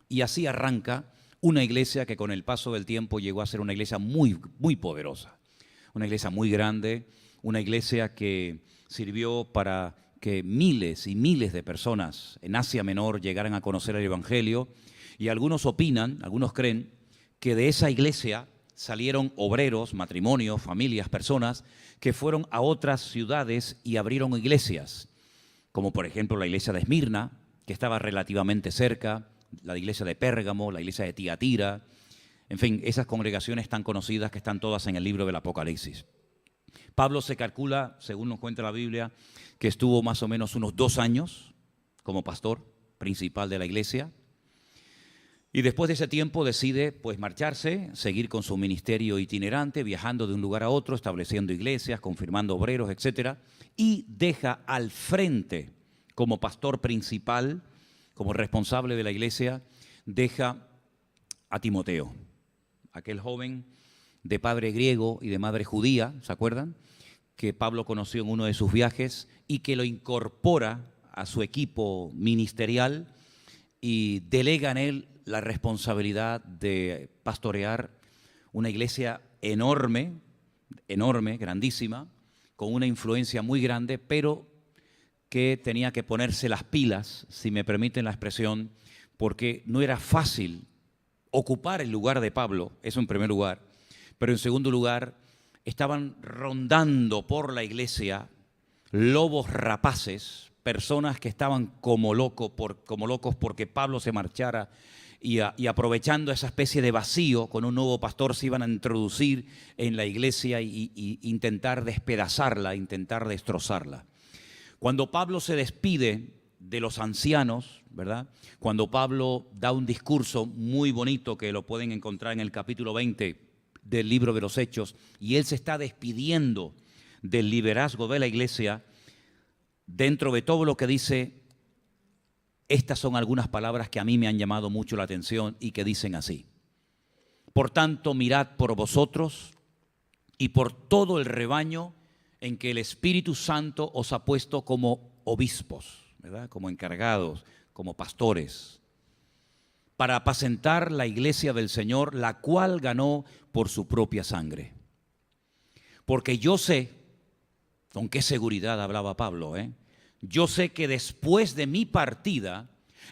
Y así arranca una iglesia que con el paso del tiempo llegó a ser una iglesia muy, muy poderosa, una iglesia muy grande, una iglesia que sirvió para que miles y miles de personas en Asia Menor llegaran a conocer el Evangelio. Y algunos opinan, algunos creen, que de esa iglesia salieron obreros, matrimonios, familias, personas que fueron a otras ciudades y abrieron iglesias, como por ejemplo la iglesia de Esmirna, que estaba relativamente cerca, la iglesia de Pérgamo, la iglesia de Tiatira, en fin, esas congregaciones tan conocidas que están todas en el libro del Apocalipsis. Pablo se calcula, según nos cuenta la Biblia, que estuvo más o menos unos 2 años como pastor principal de la iglesia. Y después de ese tiempo decide pues marcharse, seguir con su ministerio itinerante, viajando de un lugar a otro, estableciendo iglesias, confirmando obreros, etc. Y deja al frente como pastor principal, como responsable de la iglesia, deja a Timoteo, aquel joven de padre griego y de madre judía, ¿se acuerdan? Que Pablo conoció en uno de sus viajes y que lo incorpora a su equipo ministerial y delega en él la responsabilidad de pastorear una iglesia enorme, enorme, grandísima, con una influencia muy grande, pero que tenía que ponerse las pilas, si me permiten la expresión, porque no era fácil ocupar el lugar de Pablo, eso en primer lugar, pero en segundo lugar, estaban rondando por la iglesia lobos rapaces, personas que estaban como locos porque Pablo se marchara y aprovechando esa especie de vacío con un nuevo pastor se iban a introducir en la iglesia y intentar despedazarla, intentar destrozarla. Cuando Pablo se despide de los ancianos, ¿verdad? Cuando Pablo da un discurso muy bonito que lo pueden encontrar en el capítulo 20 del libro de los Hechos, y él se está despidiendo del liderazgo de la iglesia, dentro de todo lo que dice, estas son algunas palabras que a mí me han llamado mucho la atención y que dicen así: por tanto, mirad por vosotros y por todo el rebaño en que el Espíritu Santo os ha puesto como obispos, ¿verdad? Como encargados, como pastores, para apacentar la iglesia del Señor, la cual ganó por su propia sangre. Porque yo sé, con qué seguridad hablaba Pablo, yo sé que después de mi partida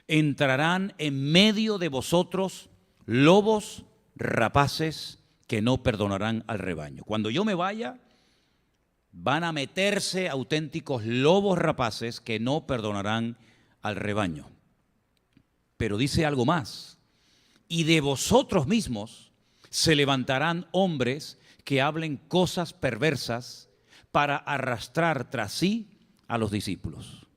entrarán en medio de vosotros lobos rapaces que no perdonarán al rebaño. Cuando yo me vaya, van a meterse auténticos lobos rapaces que no perdonarán al rebaño. Pero dice algo más: y de vosotros mismos se levantarán hombres que hablen cosas perversas para arrastrar tras sí a los discípulos.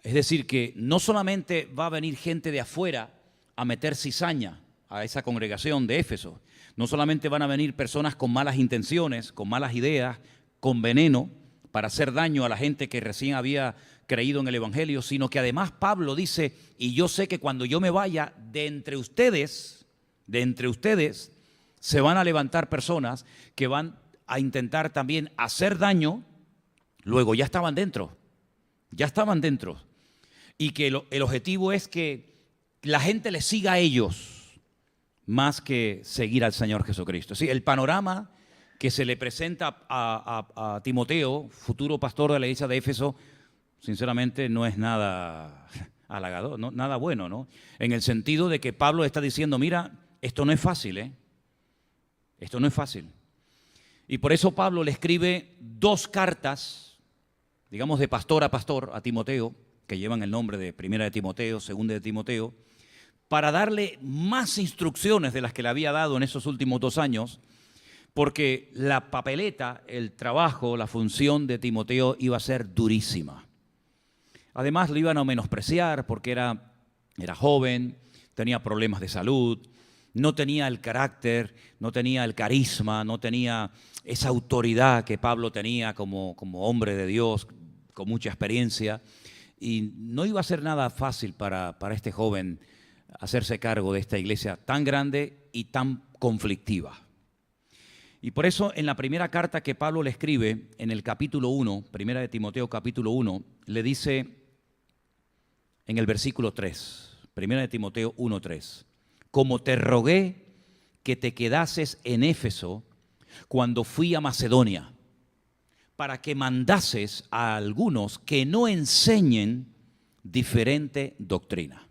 Es decir, que no solamente va a venir gente de afuera a meter cizaña a esa congregación de Éfeso, no solamente van a venir personas con malas intenciones, con malas ideas, con veneno, para hacer daño a la gente que recién había creído en el Evangelio, sino que además Pablo dice, y yo sé que cuando yo me vaya, de entre ustedes se van a levantar personas que van a intentar también hacer daño. Luego ya estaban dentro, y que el objetivo es que la gente les siga a ellos más que seguir al Señor Jesucristo. Sí, el panorama que se le presenta a Timoteo, futuro pastor de la iglesia de Éfeso, sinceramente no es nada halagador, no, nada bueno, ¿no? En el sentido de que Pablo está diciendo, mira, esto no es fácil, esto no es fácil. Y por eso Pablo le escribe 2 cartas, digamos de pastor a Timoteo, que llevan el nombre de Primera de Timoteo, Segunda de Timoteo, para darle más instrucciones de las que le había dado en esos últimos 2 años, porque la papeleta, el trabajo, la función de Timoteo iba a ser durísima. Además lo iban a menospreciar porque era joven, tenía problemas de salud, no tenía el carácter, no tenía el carisma, no tenía esa autoridad que Pablo tenía como hombre de Dios, con mucha experiencia, y no iba a ser nada fácil para este joven hacerse cargo de esta iglesia tan grande y tan conflictiva. Y por eso en la primera carta que Pablo le escribe, en el capítulo 1, Primera de Timoteo capítulo 1, le dice en el versículo 3, Primera de Timoteo 1:3. Como te rogué que te quedases en Éfeso cuando fui a Macedonia, para que mandases a algunos que no enseñen diferente doctrina,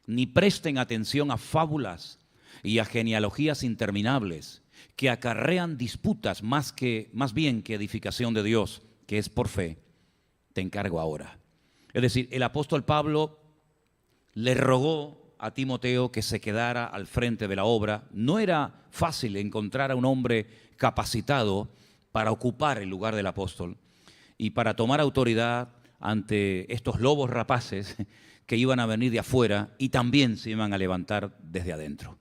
ni presten atención a fábulas y a genealogías interminables que acarrean disputas más bien que edificación de Dios, que es por fe. Te encargo ahora. Es decir, el apóstol Pablo le rogó a Timoteo que se quedara al frente de la obra. No era fácil encontrar a un hombre capacitado para ocupar el lugar del apóstol y para tomar autoridad ante estos lobos rapaces que iban a venir de afuera y también se iban a levantar desde adentro.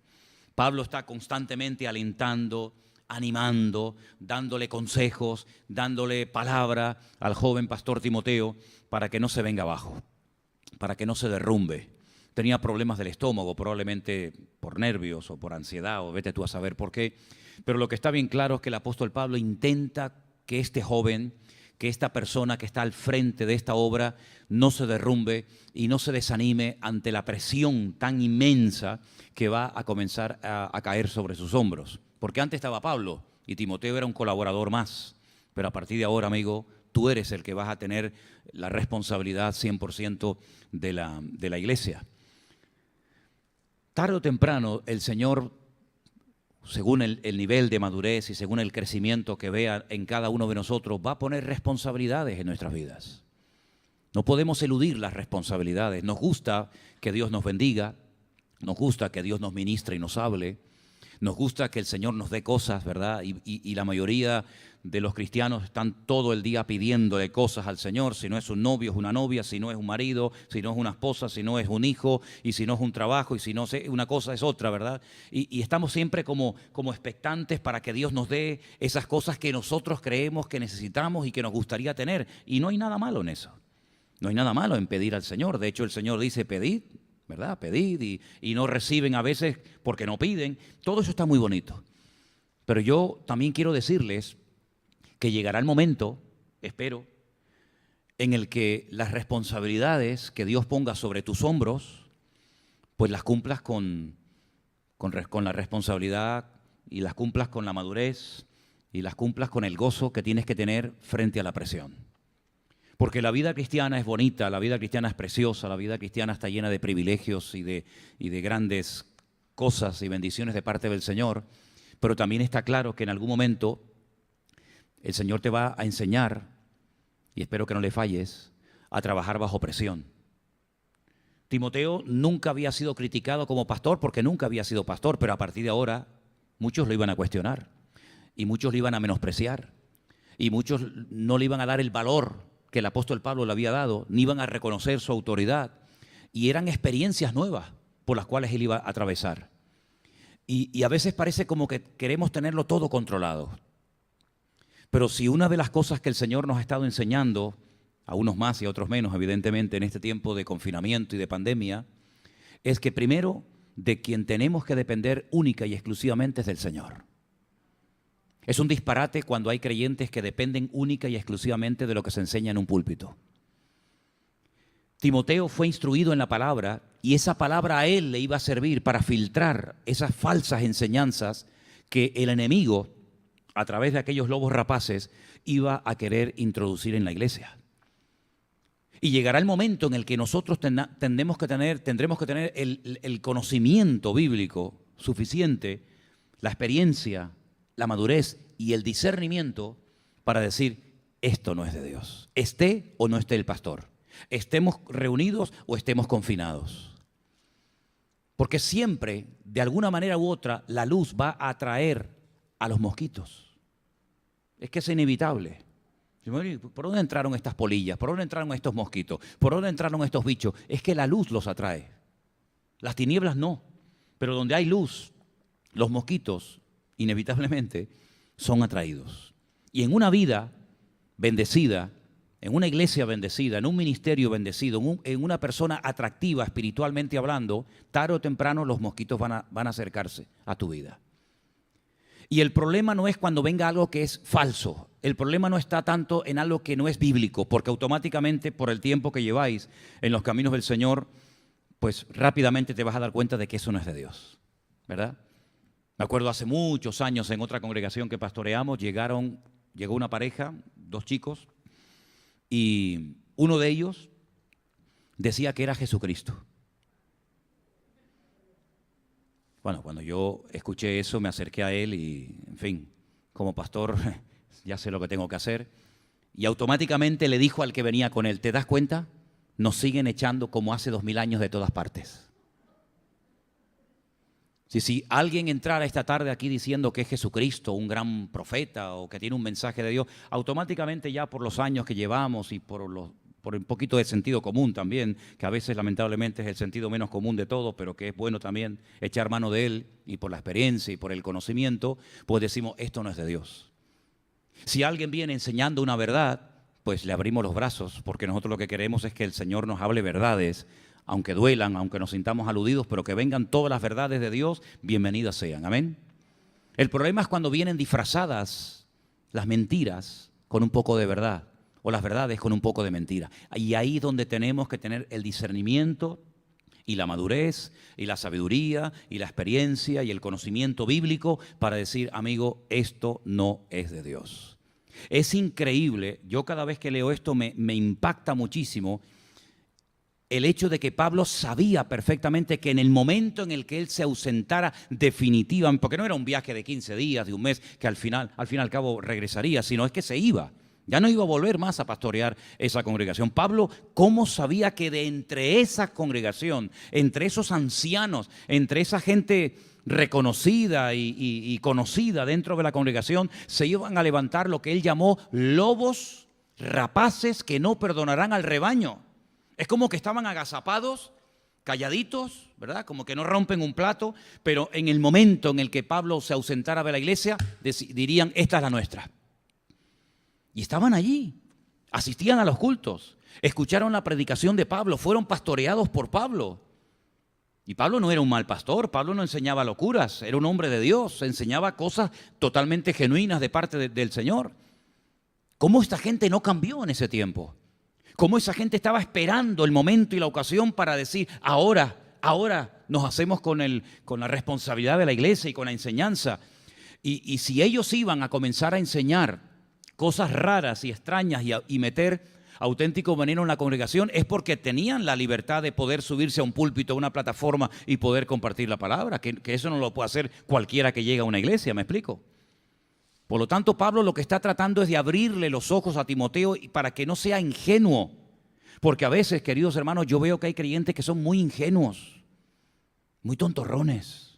Pablo está constantemente alentando, animando, dándole consejos, dándole palabra al joven pastor Timoteo para que no se venga abajo, para que no se derrumbe. Tenía problemas del estómago, probablemente por nervios o por ansiedad, o vete tú a saber por qué. Pero lo que está bien claro es que el apóstol Pablo intenta que este joven, que esta persona que está al frente de esta obra, no se derrumbe y no se desanime ante la presión tan inmensa que va a comenzar a caer sobre sus hombros. Porque antes estaba Pablo y Timoteo era un colaborador más. Pero a partir de ahora, amigo, tú eres el que vas a tener la responsabilidad 100% de la iglesia. Tarde o temprano el Señor, según el nivel de madurez y según el crecimiento que vea en cada uno de nosotros, va a poner responsabilidades en nuestras vidas. No podemos eludir las responsabilidades. Nos gusta que Dios nos bendiga, nos gusta que Dios nos ministre y nos hable, nos gusta que el Señor nos dé cosas, ¿verdad? Y la mayoría de los cristianos están todo el día pidiéndole cosas al Señor. Si no es un novio, es una novia. Si no es un marido, si no es una esposa, si no es un hijo, y si no es un trabajo, y si no es una cosa, es otra, ¿verdad? Y estamos siempre como expectantes para que Dios nos dé esas cosas que nosotros creemos que necesitamos y que nos gustaría tener. Y no hay nada malo en eso. No hay nada malo en pedir al Señor. De hecho, el Señor dice, pedid, ¿verdad? Pedid y no reciben a veces porque no piden. Todo eso está muy bonito. Pero yo también quiero decirles que llegará el momento, espero, en el que las responsabilidades que Dios ponga sobre tus hombros, pues las cumplas con la responsabilidad y las cumplas con la madurez y las cumplas con el gozo que tienes que tener frente a la presión. Porque la vida cristiana es bonita, la vida cristiana es preciosa, la vida cristiana está llena de privilegios y de grandes cosas y bendiciones de parte del Señor, pero también está claro que en algún momento el Señor te va a enseñar, y espero que no le falles, a trabajar bajo presión. Timoteo nunca había sido criticado como pastor porque nunca había sido pastor, pero a partir de ahora muchos lo iban a cuestionar y muchos lo iban a menospreciar y muchos no le iban a dar el valor que el apóstol Pablo le había dado, ni iban a reconocer su autoridad, y eran experiencias nuevas por las cuales él iba a atravesar. Y a veces parece como que queremos tenerlo todo controlado. Pero si una de las cosas que el Señor nos ha estado enseñando, a unos más y a otros menos, evidentemente, en este tiempo de confinamiento y de pandemia, es que primero de quien tenemos que depender única y exclusivamente es del Señor. Es un disparate cuando hay creyentes que dependen única y exclusivamente de lo que se enseña en un púlpito. Timoteo fue instruido en la palabra y esa palabra a él le iba a servir para filtrar esas falsas enseñanzas que el enemigo, a través de aquellos lobos rapaces, iba a querer introducir en la iglesia. Y llegará el momento en el que nosotros tendremos que tener el conocimiento bíblico suficiente, la experiencia, la madurez y el discernimiento para decir, esto no es de Dios, esté o no esté el pastor, estemos reunidos o estemos confinados. Porque siempre, de alguna manera u otra, la luz va a atraer a los mosquitos. Es que es inevitable. ¿Por dónde entraron estas polillas? ¿Por dónde entraron estos mosquitos? ¿Por dónde entraron estos bichos? Es que la luz los atrae. Las tinieblas no. Pero donde hay luz, los mosquitos inevitablemente son atraídos. Y en una vida bendecida, en una iglesia bendecida, en un ministerio bendecido, en una persona atractiva espiritualmente hablando, tarde o temprano los mosquitos van a acercarse a tu vida. Y el problema no es cuando venga algo que es falso. El problema no está tanto en algo que no es bíblico, porque automáticamente por el tiempo que lleváis en los caminos del Señor, pues rápidamente te vas a dar cuenta de que eso no es de Dios, ¿verdad? Me acuerdo hace muchos años en otra congregación que pastoreamos, llegó una pareja, 2 chicos, y uno de ellos decía que era Jesucristo. Bueno, cuando yo escuché eso me acerqué a él y, en fin, como pastor ya sé lo que tengo que hacer. Y automáticamente le dijo al que venía con él, ¿te das cuenta? Nos siguen echando como hace 2000 años de todas partes. Si alguien entrara esta tarde aquí diciendo que es Jesucristo, un gran profeta o que tiene un mensaje de Dios, automáticamente ya por los años que llevamos y por un poquito de sentido común también, que a veces lamentablemente es el sentido menos común de todo, pero que es bueno también echar mano de él, y por la experiencia y por el conocimiento, pues decimos, esto no es de Dios. Si alguien viene enseñando una verdad, pues le abrimos los brazos, porque nosotros lo que queremos es que el Señor nos hable verdades, aunque duelan, aunque nos sintamos aludidos, pero que vengan todas las verdades de Dios, bienvenidas sean. Amén. El problema es cuando vienen disfrazadas las mentiras con un poco de verdad, o las verdades con un poco de mentira. Y ahí es donde tenemos que tener el discernimiento y la madurez y la sabiduría y la experiencia y el conocimiento bíblico para decir, amigo, esto no es de Dios. Es increíble, yo cada vez que leo esto me impacta muchísimo el hecho de que Pablo sabía perfectamente que en el momento en el que él se ausentara definitivamente, porque no era un viaje de 15 días, de un mes, que al fin y al cabo regresaría, sino es que se iba. Ya no iba a volver más a pastorear esa congregación. Pablo, ¿cómo sabía que de entre esa congregación, entre esos ancianos, entre esa gente reconocida y conocida dentro de la congregación, se iban a levantar lo que él llamó lobos rapaces que no perdonarán al rebaño? Es como que estaban agazapados, calladitos, ¿verdad? Como que no rompen un plato, pero en el momento en el que Pablo se ausentara de la iglesia, dirían, esta es la nuestra. Y estaban allí, asistían a los cultos, escucharon la predicación de Pablo, fueron pastoreados por Pablo. Y Pablo no era un mal pastor, Pablo no enseñaba locuras, era un hombre de Dios, enseñaba cosas totalmente genuinas de parte del Señor. ¿Cómo esta gente no cambió en ese tiempo? ¿Cómo esa gente estaba esperando el momento y la ocasión para decir, ahora nos hacemos con la responsabilidad de la iglesia y con la enseñanza? Y si ellos iban a comenzar a enseñar cosas raras y extrañas y meter auténtico veneno en la congregación, es porque tenían la libertad de poder subirse a un púlpito, a una plataforma y poder compartir la palabra, que eso no lo puede hacer cualquiera que llegue a una iglesia, ¿me explico? Por lo tanto, Pablo lo que está tratando es de abrirle los ojos a Timoteo para que no sea ingenuo. Porque a veces, queridos hermanos, yo veo que hay creyentes que son muy ingenuos, muy tontorrones.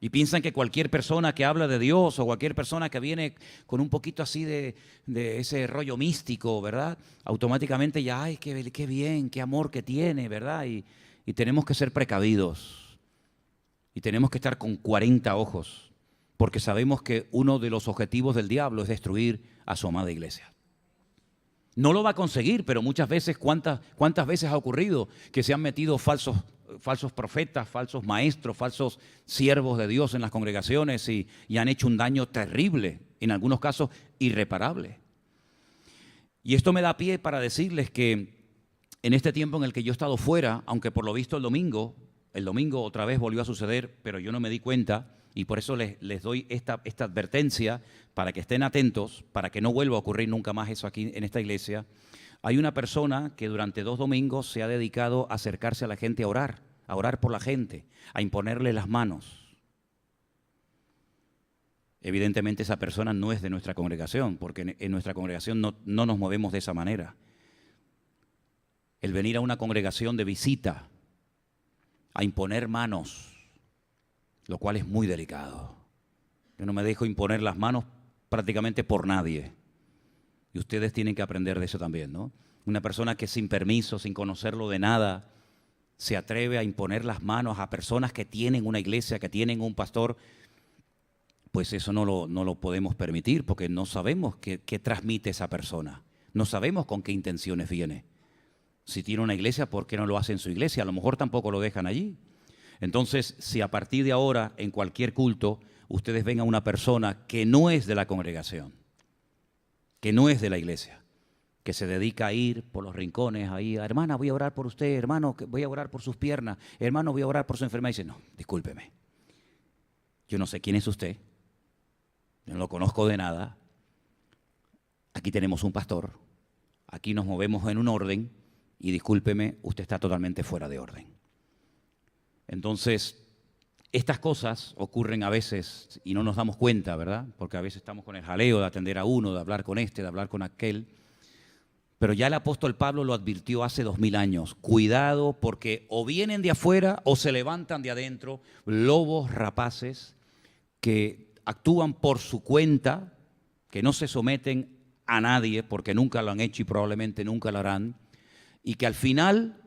Y piensan que cualquier persona que habla de Dios o cualquier persona que viene con un poquito así de ese rollo místico, ¿verdad? Automáticamente ya, ay, qué bien, qué amor que tiene, ¿verdad? Y tenemos que ser precavidos. Y tenemos que estar con 40 ojos. Porque sabemos que uno de los objetivos del diablo es destruir a su amada iglesia. No lo va a conseguir, pero muchas veces, ¿cuántas veces ha ocurrido que se han metido falsos profetas, falsos maestros, falsos siervos de Dios en las congregaciones y han hecho un daño terrible, en algunos casos irreparable? Y esto me da pie para decirles que en este tiempo en el que yo he estado fuera, aunque por lo visto el domingo otra vez volvió a suceder, pero yo no me di cuenta. Y por eso les doy esta advertencia para que estén atentos, para que no vuelva a ocurrir nunca más eso aquí en esta iglesia. Hay una persona que durante 2 domingos se ha dedicado a acercarse a la gente a orar por la gente, a imponerle las manos. Evidentemente esa persona no es de nuestra congregación, porque en nuestra congregación no nos movemos de esa manera. El venir a una congregación de visita, a imponer manos, lo cual es muy delicado. Yo no me dejo imponer las manos prácticamente por nadie. Y ustedes tienen que aprender de eso también, ¿no? Una persona que sin permiso, sin conocerlo de nada, se atreve a imponer las manos a personas que tienen una iglesia, que tienen un pastor, pues eso no lo podemos permitir, porque no sabemos qué transmite esa persona. No sabemos con qué intenciones viene. Si tiene una iglesia, ¿por qué no lo hace en su iglesia? A lo mejor tampoco lo dejan allí. Entonces, si a partir de ahora, en cualquier culto, ustedes ven a una persona que no es de la congregación, que no es de la iglesia, que se dedica a ir por los rincones, ahí, hermana, voy a orar por usted, hermano, voy a orar por sus piernas, hermano, voy a orar por su enfermedad. Y dice, no, discúlpeme, yo no sé quién es usted, yo no lo conozco de nada, aquí tenemos un pastor, aquí nos movemos en un orden y discúlpeme, usted está totalmente fuera de orden. Entonces, estas cosas ocurren a veces y no nos damos cuenta, ¿verdad? Porque a veces estamos con el jaleo de atender a uno, de hablar con este, de hablar con aquel. Pero ya el apóstol Pablo lo advirtió hace 2000 años. Cuidado porque o vienen de afuera o se levantan de adentro lobos rapaces que actúan por su cuenta, que no se someten a nadie porque nunca lo han hecho y probablemente nunca lo harán, y que al final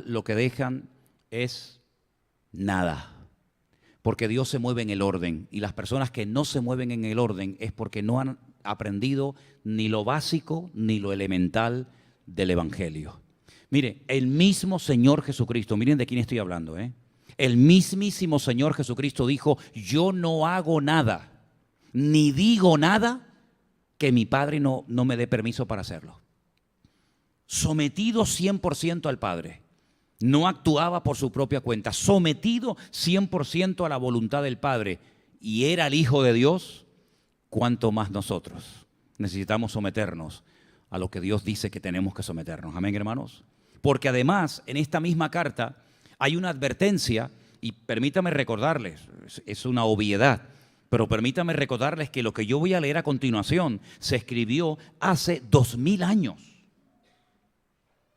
lo que dejan es nada. Porque Dios se mueve en el orden y las personas que no se mueven en el orden es porque no han aprendido ni lo básico ni lo elemental del Evangelio. Mire, el mismo Señor Jesucristo, miren de quién estoy hablando, el mismísimo Señor Jesucristo dijo, yo no hago nada, ni digo nada que mi Padre no me dé permiso para hacerlo. Sometido 100% al Padre. No actuaba por su propia cuenta, sometido 100% a la voluntad del Padre. Y era el Hijo de Dios, cuanto más nosotros necesitamos someternos a lo que Dios dice que tenemos que someternos. Amén, hermanos. Porque además, en esta misma carta hay una advertencia, y permítame recordarles, es una obviedad, pero permítame recordarles que lo que yo voy a leer a continuación se escribió hace 2000 años.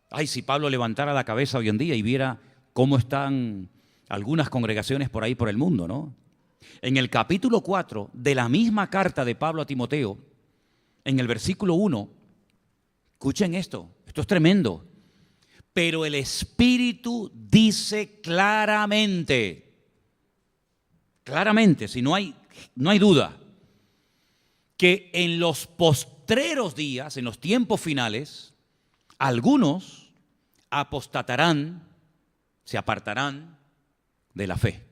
Ay, si Pablo levantara la cabeza hoy en día y viera cómo están algunas congregaciones por ahí por el mundo, ¿no? En el capítulo 4 de la misma carta de Pablo a Timoteo, en el versículo 1, escuchen esto es tremendo. Pero el Espíritu dice claramente, si no hay duda, que en los postreros días, en los tiempos finales, algunos apostatarán, se apartarán de la fe.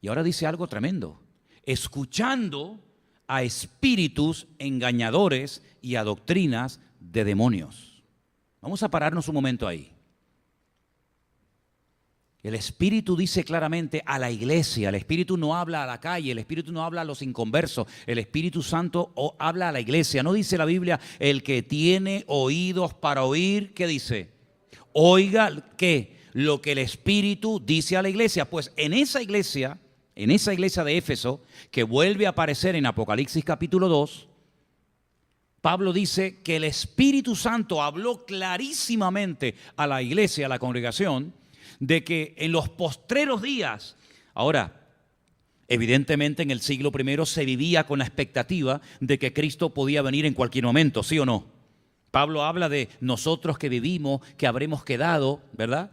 Y ahora dice algo tremendo, escuchando a espíritus engañadores y a doctrinas de demonios. Vamos a pararnos un momento ahí. El Espíritu dice claramente a la iglesia, el Espíritu no habla a la calle, el Espíritu no habla a los inconversos, el Espíritu Santo habla a la iglesia. No dice la Biblia, el que tiene oídos para oír, ¿qué dice? Oiga, ¿qué? Lo que el Espíritu dice a la iglesia. Pues en esa iglesia de Éfeso, que vuelve a aparecer en Apocalipsis capítulo 2, Pablo dice que el Espíritu Santo habló clarísimamente a la iglesia, a la congregación, de que en los postreros días, ahora, evidentemente en el siglo I se vivía con la expectativa de que Cristo podía venir en cualquier momento, ¿sí o no? Pablo habla de nosotros que vivimos, que habremos quedado, ¿verdad?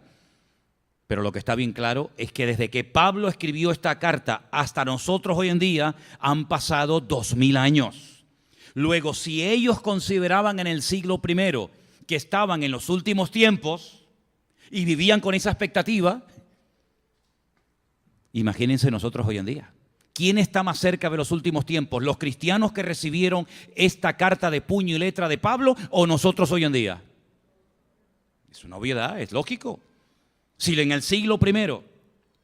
Pero lo que está bien claro es que desde que Pablo escribió esta carta hasta nosotros hoy en día han pasado 2000 años. Luego, si ellos consideraban en el siglo I que estaban en los últimos tiempos y vivían con esa expectativa, imagínense nosotros hoy en día. ¿Quién está más cerca de los últimos tiempos? ¿Los cristianos que recibieron esta carta de puño y letra de Pablo o nosotros hoy en día? Es una obviedad, es lógico. Si en el siglo I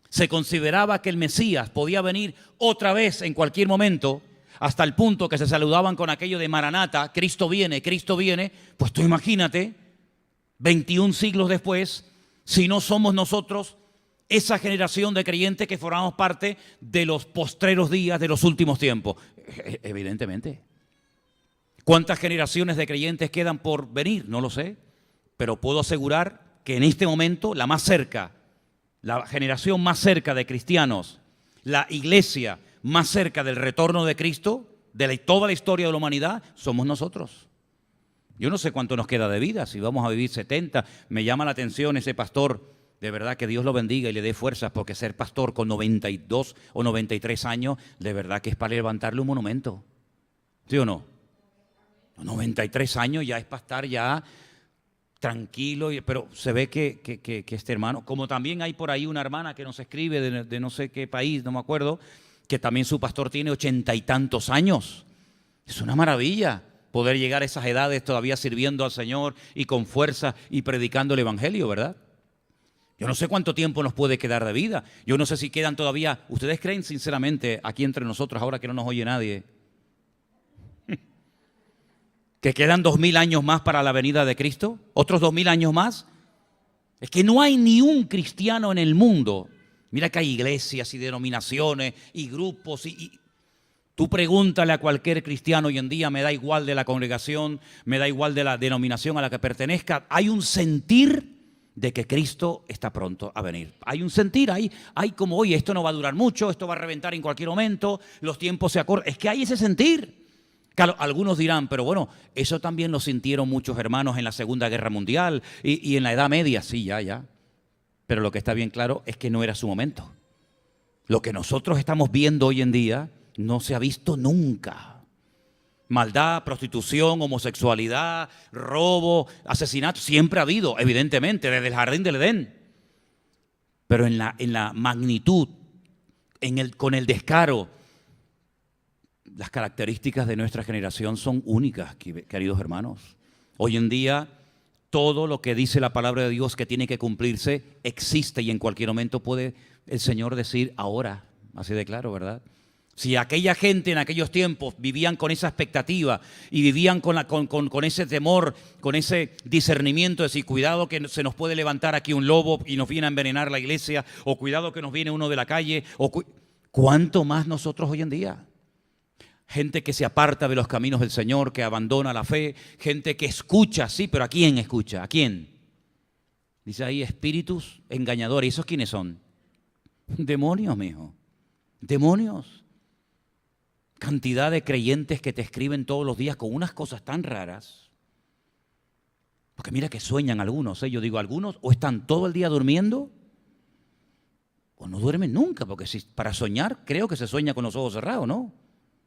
se consideraba que el Mesías podía venir otra vez en cualquier momento, hasta el punto que se saludaban con aquello de Maranata, Cristo viene, pues tú imagínate, 21 siglos después, si no somos nosotros esa generación de creyentes que formamos parte de los postreros días de los últimos tiempos. Evidentemente. ¿Cuántas generaciones de creyentes quedan por venir? No lo sé, pero puedo asegurar que en este momento la más cerca, la generación más cerca de cristianos, la iglesia más cerca del retorno de Cristo, de toda la historia de la humanidad, somos nosotros. Yo no sé cuánto nos queda de vida, si vamos a vivir 70. Me llama la atención ese pastor, de verdad que Dios lo bendiga y le dé fuerzas, porque ser pastor con 92 o 93 años, de verdad que es para levantarle un monumento. ¿Sí o no? 93 años ya es para estar ya tranquilo, pero se ve que este hermano, como también hay por ahí una hermana que nos escribe de no sé qué país, no me acuerdo, que también su pastor tiene 80 y tantos años. Es una maravilla. poder llegar a esas edades todavía sirviendo al Señor y con fuerza y predicando el Evangelio, ¿verdad? Yo no sé cuánto tiempo nos puede quedar de vida. Yo no sé si quedan todavía. ¿Ustedes creen sinceramente aquí entre nosotros, ahora que no nos oye nadie, que quedan 2000 años más para la venida de Cristo? ¿Otros 2000 años más? Es que no hay ni un cristiano en el mundo. Mira que hay iglesias y denominaciones y grupos y tú pregúntale a cualquier cristiano hoy en día, me da igual de la congregación, me da igual de la denominación a la que pertenezca, hay un sentir de que Cristo está pronto a venir. Hay un sentir, hay como, oye, esto no va a durar mucho, esto va a reventar en cualquier momento, los tiempos se acortan. Es que hay ese sentir. Claro, algunos dirán, pero bueno, eso también lo sintieron muchos hermanos en la Segunda Guerra Mundial y en la Edad Media, sí, ya. Pero lo que está bien claro es que no era su momento. Lo que nosotros estamos viendo hoy en día no se ha visto nunca. Maldad, prostitución, homosexualidad, robo, asesinato, siempre ha habido, evidentemente, desde el jardín del Edén. Pero en la magnitud, con el descaro, las características de nuestra generación son únicas, queridos hermanos. Hoy en día, todo lo que dice la palabra de Dios que tiene que cumplirse existe y en cualquier momento puede el Señor decir ahora, así de claro, ¿verdad? Si aquella gente en aquellos tiempos vivían con esa expectativa y vivían con ese temor, con ese discernimiento de decir, cuidado que se nos puede levantar aquí un lobo y nos viene a envenenar la iglesia, o cuidado que nos viene uno de la calle, ¿cuánto más nosotros hoy en día? Gente que se aparta de los caminos del Señor, que abandona la fe, gente que escucha, sí, pero ¿a quién escucha? ¿A quién? Dice ahí, espíritus engañadores. ¿Y esos quiénes son? Demonios, mijo. Demonios. Cantidad de creyentes que te escriben todos los días con unas cosas tan raras. Porque mira que sueñan algunos, yo digo, algunos o están todo el día durmiendo o no duermen nunca, porque para soñar creo que se sueña con los ojos cerrados, ¿no?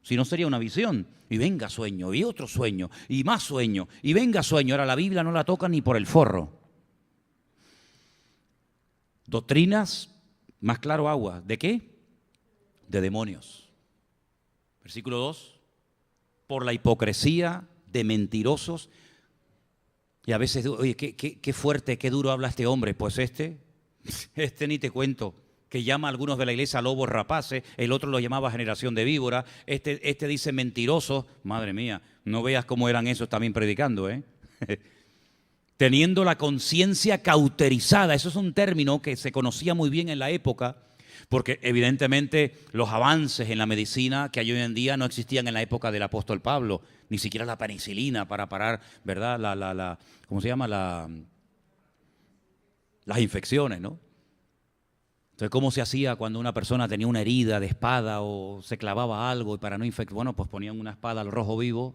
Si no sería una visión. Y venga sueño, y otro sueño, y más sueño, y venga sueño. Ahora la Biblia no la toca ni por el forro. Doctrinas, más claro agua. ¿De qué? De demonios. Versículo 2. Por la hipocresía de mentirosos. Y a veces, oye, qué fuerte, qué duro habla este hombre. Pues este ni te cuento. Que llama a algunos de la iglesia lobos rapaces, el otro lo llamaba generación de víbora, este dice mentirosos, madre mía, no veas cómo eran esos también predicando, Teniendo la conciencia cauterizada, eso es un término que se conocía muy bien en la época, porque evidentemente los avances en la medicina que hay hoy en día no existían en la época del apóstol Pablo, ni siquiera la penicilina para parar, ¿verdad? ¿Cómo se llama? Las infecciones, ¿no? Entonces, ¿cómo se hacía cuando una persona tenía una herida de espada o se clavaba algo y para no infectar? Bueno, pues ponían una espada al rojo vivo.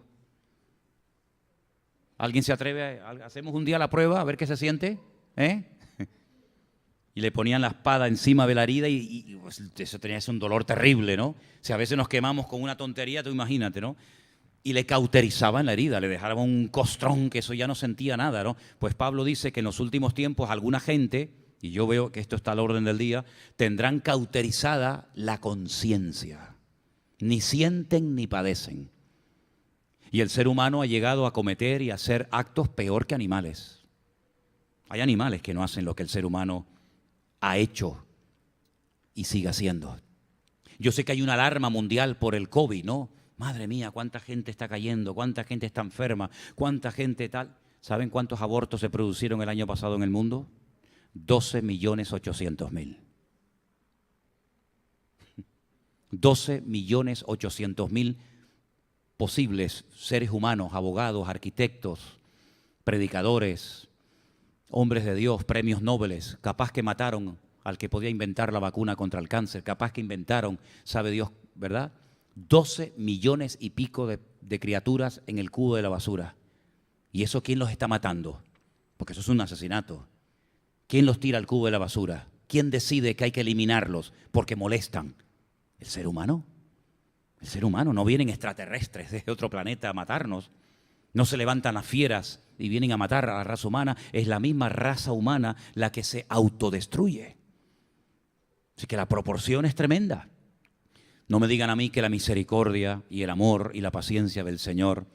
¿Alguien se atreve? Hacemos un día la prueba a ver qué se siente, Y le ponían la espada encima de la herida y pues, eso tenía un dolor terrible, ¿no? Si a veces nos quemamos con una tontería, tú imagínate, ¿no? Y le cauterizaban la herida, le dejaban un costrón que eso ya no sentía nada, ¿no? Pues Pablo dice que en los últimos tiempos alguna gente, y yo veo que esto está al orden del día, tendrán cauterizada la conciencia. Ni sienten ni padecen. Y el ser humano ha llegado a cometer y a hacer actos peor que animales. Hay animales que no hacen lo que el ser humano ha hecho y sigue haciendo. Yo sé que hay una alarma mundial por el COVID, ¿no? Madre mía, cuánta gente está cayendo, cuánta gente está enferma, cuánta gente tal. ¿Saben cuántos abortos se produjeron el año pasado en el mundo? 12.800.000. 12.800.000 posibles seres humanos, abogados, arquitectos, predicadores, hombres de Dios, premios Nobel, capaz que mataron al que podía inventar la vacuna contra el cáncer, capaz que inventaron, sabe Dios, ¿verdad? 12 millones y pico de criaturas en el cubo de la basura. ¿Y eso quién los está matando? Porque eso es un asesinato. ¿Quién los tira al cubo de la basura? ¿Quién decide que hay que eliminarlos porque molestan? ¿El ser humano? El ser humano. No vienen extraterrestres de otro planeta a matarnos. No se levantan las fieras y vienen a matar a la raza humana. Es la misma raza humana la que se autodestruye. Así que la proporción es tremenda. No me digan a mí que la misericordia y el amor y la paciencia del Señor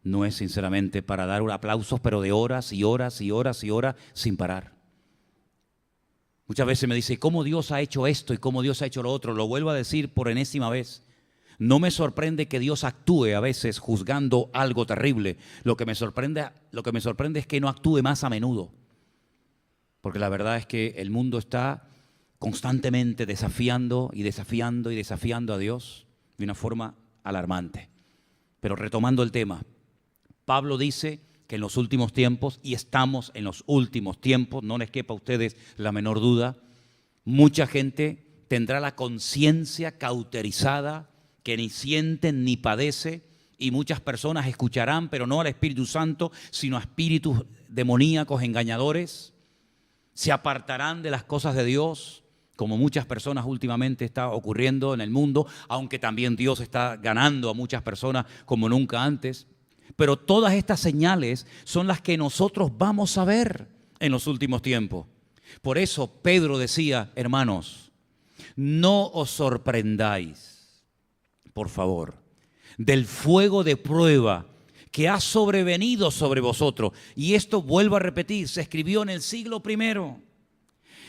no es sinceramente para dar aplausos, pero de horas y horas y horas y horas sin parar. Muchas veces me dice, ¿cómo Dios ha hecho esto y cómo Dios ha hecho lo otro? Lo vuelvo a decir por enésima vez. No me sorprende que Dios actúe a veces juzgando algo terrible. Lo que me sorprende es que no actúe más a menudo. Porque la verdad es que el mundo está constantemente desafiando y desafiando y desafiando a Dios de una forma alarmante. Pero retomando el tema, Pablo dice que en los últimos tiempos, y estamos en los últimos tiempos, no les quepa a ustedes la menor duda, mucha gente tendrá la conciencia cauterizada, que ni sienten ni padece, y muchas personas escucharán, pero no al Espíritu Santo, sino a espíritus demoníacos engañadores. Se apartarán de las cosas de Dios, como muchas personas últimamente está ocurriendo en el mundo, aunque también Dios está ganando a muchas personas como nunca antes. Pero todas estas señales son las que nosotros vamos a ver en los últimos tiempos. Por eso Pedro decía, hermanos, no os sorprendáis, por favor, del fuego de prueba que ha sobrevenido sobre vosotros. Y esto, vuelvo a repetir, se escribió en el siglo I.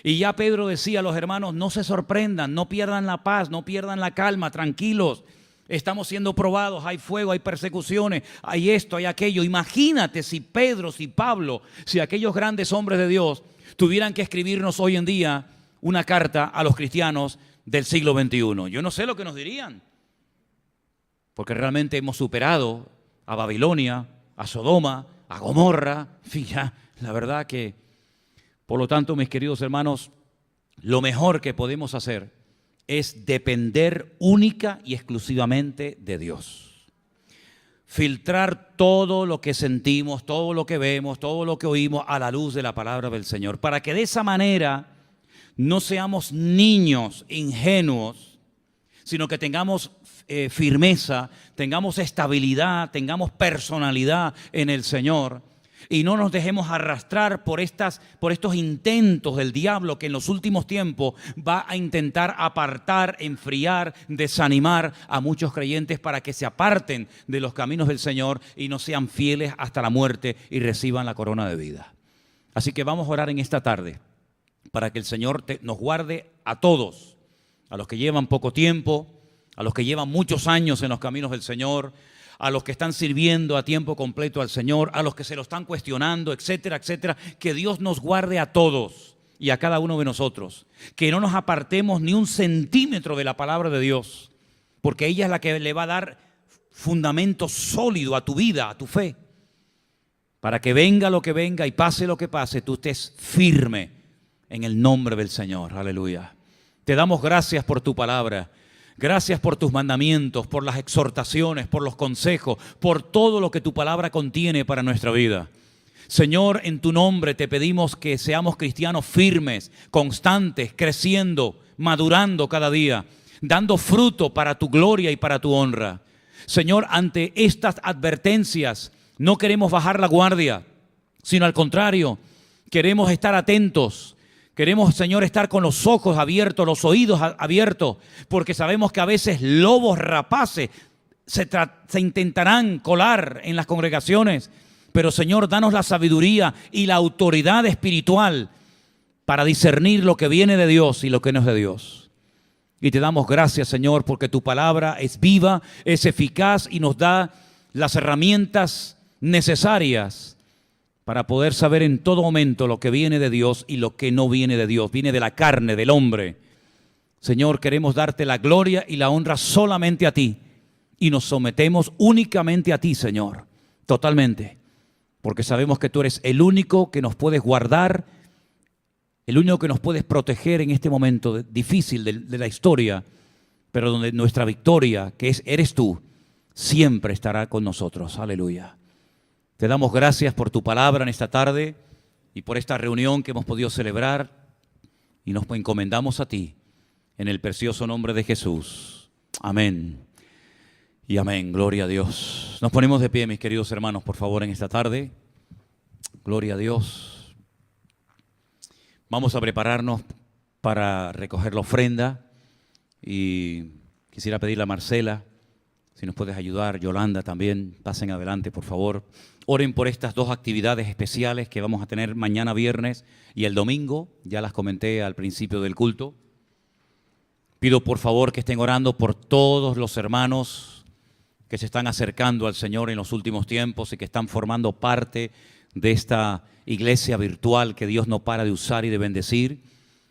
Y ya Pedro decía a los hermanos, no se sorprendan, no pierdan la paz, no pierdan la calma, tranquilos. Estamos siendo probados, hay fuego, hay persecuciones, hay esto, hay aquello. Imagínate si Pedro, si Pablo, si aquellos grandes hombres de Dios tuvieran que escribirnos hoy en día una carta a los cristianos del siglo XXI. Yo no sé lo que nos dirían, porque realmente hemos superado a Babilonia, a Sodoma, a Gomorra. Fija, la verdad que, por lo tanto, mis queridos hermanos, lo mejor que podemos hacer es depender única y exclusivamente de Dios. Filtrar todo lo que sentimos, todo lo que vemos, todo lo que oímos a la luz de la palabra del Señor, para que de esa manera no seamos niños ingenuos, sino que tengamos firmeza, tengamos estabilidad, tengamos personalidad en el Señor. Y no nos dejemos arrastrar por estos intentos del diablo que en los últimos tiempos va a intentar apartar, enfriar, desanimar a muchos creyentes para que se aparten de los caminos del Señor y no sean fieles hasta la muerte y reciban la corona de vida. Así que vamos a orar en esta tarde para que el Señor nos guarde a todos, a los que llevan poco tiempo, a los que llevan muchos años en los caminos del Señor, a los que están sirviendo a tiempo completo al Señor, a los que se lo están cuestionando, etcétera, etcétera. Que Dios nos guarde a todos y a cada uno de nosotros. Que no nos apartemos ni un centímetro de la palabra de Dios, porque ella es la que le va a dar fundamento sólido a tu vida, a tu fe. Para que venga lo que venga y pase lo que pase, tú estés firme en el nombre del Señor. Aleluya. Te damos gracias por tu palabra. Gracias por tus mandamientos, por las exhortaciones, por los consejos, por todo lo que tu palabra contiene para nuestra vida. Señor, en tu nombre te pedimos que seamos cristianos firmes, constantes, creciendo, madurando cada día, dando fruto para tu gloria y para tu honra. Señor, ante estas advertencias no queremos bajar la guardia, sino al contrario, queremos estar atentos. Queremos, Señor, estar con los ojos abiertos, los oídos abiertos, porque sabemos que a veces lobos rapaces se intentarán colar en las congregaciones. Pero, Señor, danos la sabiduría y la autoridad espiritual para discernir lo que viene de Dios y lo que no es de Dios. Y te damos gracias, Señor, porque tu palabra es viva, es eficaz y nos da las herramientas necesarias para poder saber en todo momento lo que viene de Dios y lo que no viene de Dios. Viene de la carne, del hombre. Señor, queremos darte la gloria y la honra solamente a ti. Y nos sometemos únicamente a ti, Señor. Totalmente. Porque sabemos que tú eres el único que nos puedes guardar, el único que nos puedes proteger en este momento difícil de la historia, pero donde nuestra victoria, que eres tú, siempre estará con nosotros. Aleluya. Te damos gracias por tu palabra en esta tarde y por esta reunión que hemos podido celebrar y nos encomendamos a ti en el precioso nombre de Jesús. Amén y amén. Gloria a Dios. Nos ponemos de pie, mis queridos hermanos, por favor, en esta tarde. Gloria a Dios. Vamos a prepararnos para recoger la ofrenda y quisiera pedirle a Marcela Si nos puedes ayudar, Yolanda también, pasen adelante, por favor. Oren por estas dos actividades especiales que vamos a tener mañana viernes y el domingo. Ya las comenté al principio del culto. Pido por favor que estén orando por todos los hermanos que se están acercando al Señor en los últimos tiempos y que están formando parte de esta iglesia virtual que Dios no para de usar y de bendecir.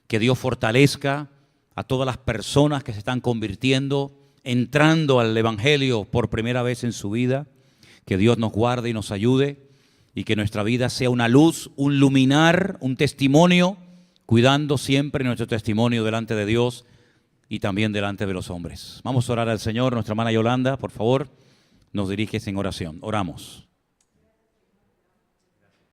Que Dios fortalezca a todas las personas que se están convirtiendo, entrando al Evangelio por primera vez en su vida. Que Dios nos guarde y nos ayude y que nuestra vida sea una luz, un luminar, un testimonio, cuidando siempre nuestro testimonio delante de Dios y también delante de los hombres. Vamos a orar al Señor. Nuestra hermana Yolanda, por favor, nos diriges en oración. Oramos.